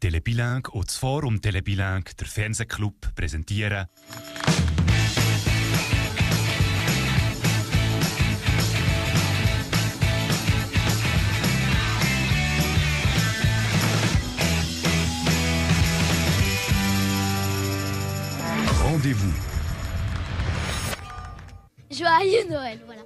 Telebilang und das Forum Telebilang, der Fernsehclub, präsentieren Rendez-vous. Joyeux Noël, voilà.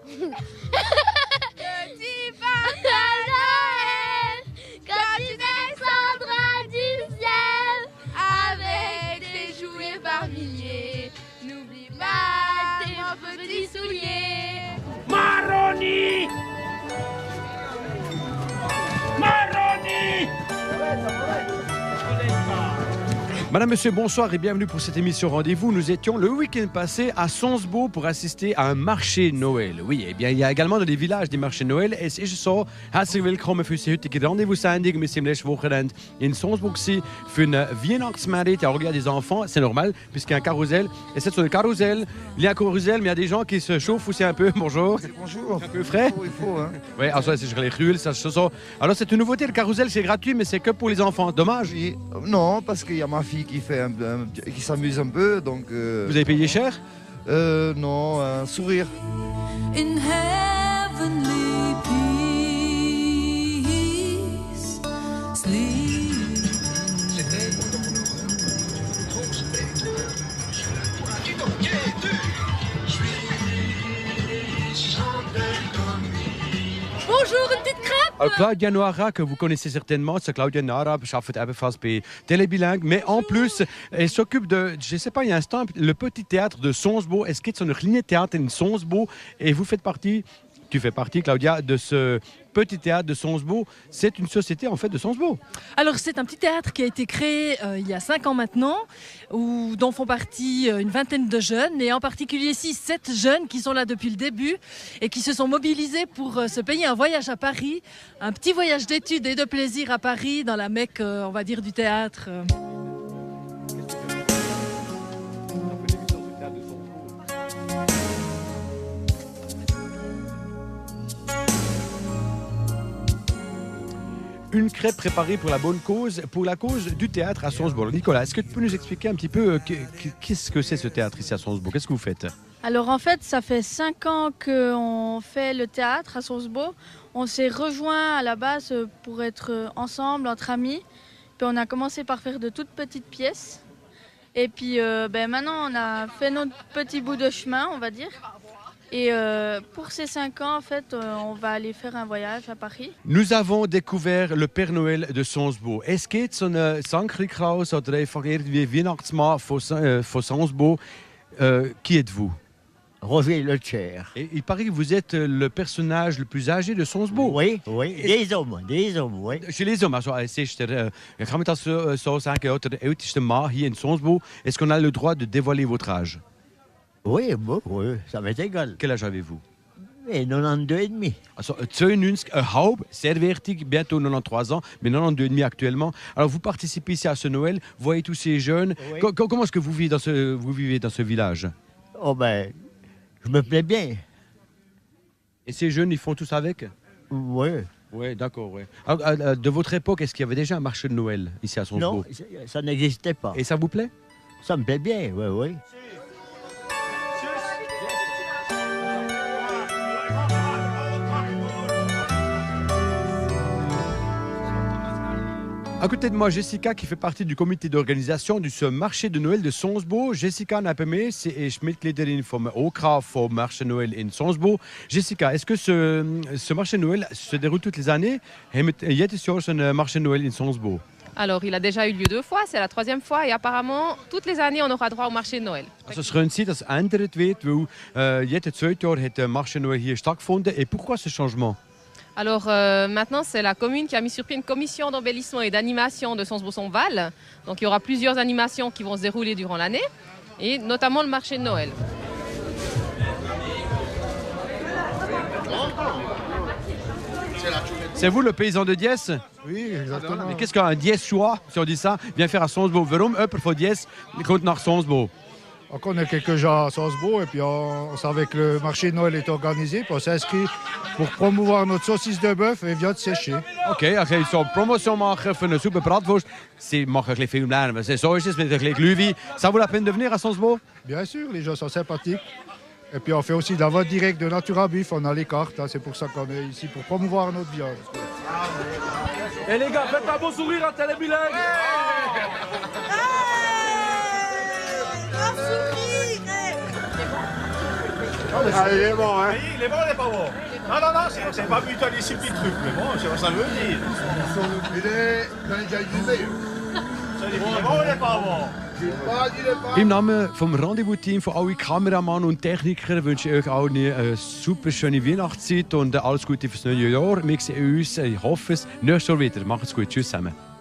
Petit Papa Noël, quand tu descendras du ciel, avec tes jouets par milliers, n'oublie pas tes petits souliers. Maroni! Maroni! Madame, Monsieur, bonsoir et bienvenue pour cette émission Rendez-vous. Nous étions le week-end passé à Sonsbo pour assister à un marché Noël. Oui, eh bien, il y a également dans les villages des marchés Noël. Es ist so, herzlich willkommen für die heutige Rendez-vous-Sendung. Wir sind letztes Wochenende in Sonsbo für eine Weihnachtsmarkt. Il y a regardé des enfants, c'est normal, puisqu'il y a un carrousel. Et c'est sur le carrousel, il y a un carrousel, mais il y a des gens qui se chauffent aussi un peu. Bonjour. Bonjour. Un peu frais. Il faut, hein. Oui, alors ça, c'est les cruels, ça, c'est ça. Alors, c'est une nouveauté, le carrousel, c'est gratuit, mais c'est que pour les enfants. Dommage. Oui. Non, parce qu'il y a ma fille qui fait qui s'amuse un peu, donc. Vous avez payé cher? Non, un sourire. In heavenly peace, sleep. Bonjour, une petite crêpe. Claudia Noara, que vous connaissez certainement, c'est Claudia Noara, arbeitet ebenfalls bei Telebilang. Mais en plus, elle s'occupe de, je ne sais pas, il y a un instant, le petit théâtre de Sonsbo. Es gibt so eine kleine Theater in Sonsbo. Et vous faites partie, tu fais partie, Claudia, de ce petit théâtre de Sonsbo. C'est une société, en fait, de Sonsbo. Alors, c'est un petit théâtre qui a été créé il y a 5 ans maintenant, dont font partie une vingtaine de jeunes, et en particulier 6-7 jeunes qui sont là depuis le début et qui se sont mobilisés pour se payer un voyage à Paris, un petit voyage d'études et de plaisir à Paris, dans la Mecque, on va dire, du théâtre. Une crêpe préparée pour la bonne cause, pour la cause du théâtre à Sonsbo. Nicolas, est-ce que tu peux nous expliquer un petit peu qu'est-ce que c'est ce théâtre ici à Sonsbo? Qu'est-ce que vous faites? Alors en fait, ça fait 5 ans qu'on fait le théâtre à Sonsbo. On s'est rejoints à la base pour être ensemble, entre amis. Puis on a commencé par faire de toutes petites pièces. Et puis maintenant, on a fait notre petit bout de chemin, on va dire. Et pour ces 5 ans, en fait, on va aller faire un voyage à Paris. Nous avons découvert le Père Noël de Sonsbo. Es geht so eine Sandkrieghaus oder einfach irgendwie Weihnachtsmann von Sonsbo. Qui êtes-vous? Roger Lecher. Et il paraît que vous êtes le personnage le plus âgé de Sonsbo. Oui, oui. Des hommes, oui. Chez les hommes, also, es ist der, kann man das so sagen, der älteste Mann hier in Sonsbo. Est-ce qu'on a le droit de dévoiler votre âge? Oui, bon, oui, ça m'est égal. Quel âge avez-vous? Et 92 et demi. Also 92,5, sehr wichtig, bientôt 93 ans, mais 92,5 actuellement. Alors vous participez ici à ce Noël, vous voyez tous ces jeunes. Oui. Comment est-ce que vous vivez dans ce village? Oh ben, je me plais bien. Et ces jeunes, ils font tous avec? Oui. Oui, d'accord, oui. Alors, de votre époque, est-ce qu'il y avait déjà un marché de Noël ici à Sonsbo? Non, ça n'existait pas. Et ça vous plaît? Ça me plaît bien, oui, oui. À côté de moi, Jessica, qui fait partie du comité d'organisation de ce marché de Noël de Sonsbo. Jessica Napeme, c'est Mitgliederin vom OK vom Marché Noël in Sonsbo. Jessica, est-ce que ce marché de Noël se déroule toutes les années? Jedes Jahr un marché de Noël in Sonsbo? Alors, il a déjà eu lieu 2 fois, c'est la 3e fois et apparemment, toutes les années, on aura droit au marché de Noël. Also es könnte sein, dass es geändert wird, weil jedes 2 Jahre hat der Marché de Noël hier stattgefunden. Et pourquoi ce changement? Alors maintenant, c'est la commune qui a mis sur pied une commission d'embellissement et d'animation de Sonsbo-Val. Donc il y aura plusieurs animations qui vont se dérouler durant l'année, et notamment le marché de Noël. C'est vous le paysan de Diès? Oui, exactement. Mais qu'est-ce qu'un Diessois, si on dit ça, vient faire à Sonsbo? Warum jemand von Diès kommt nach Sonsbo? On connaît quelques gens à Salzbourg et puis on savait que le marché de Noël est organisé. Puis on s'est inscrit pour promouvoir notre saucisse de bœuf et viande séchée. Oké, dan ga je zo promotie maken voor een super bratwurst. Ze mag een film lernen, maar zo is het met een glühwein. Ça vaut la peine de venir à Salzbourg? Bien sûr, les gens sont sympathiques. Et puis on fait aussi de la vente directe de Natura Beef, on a les cartes, hein, c'est pour ça qu'on est ici, pour promouvoir notre viande. Et les gars, faites un beau sourire à Télébilingue. Ah, il est bon, hein? Il est bon, il est pas bon. Non, c'est pas mutualisé ces petits trucs, mais bon, c'est ça veut dire. Il est dans les jaillis. Il est bon, il est pas bon. Im Namen vom Rendezvous-Team, von allen Kameramannen und Technikern wünsche ich euch allen eine super schöne Weihnachtszeit und alles Gute fürs neue Jahr. Wir sehen uns, ich hoffe es, nächstes Jahr wieder. Macht's gut, tschüss zusammen.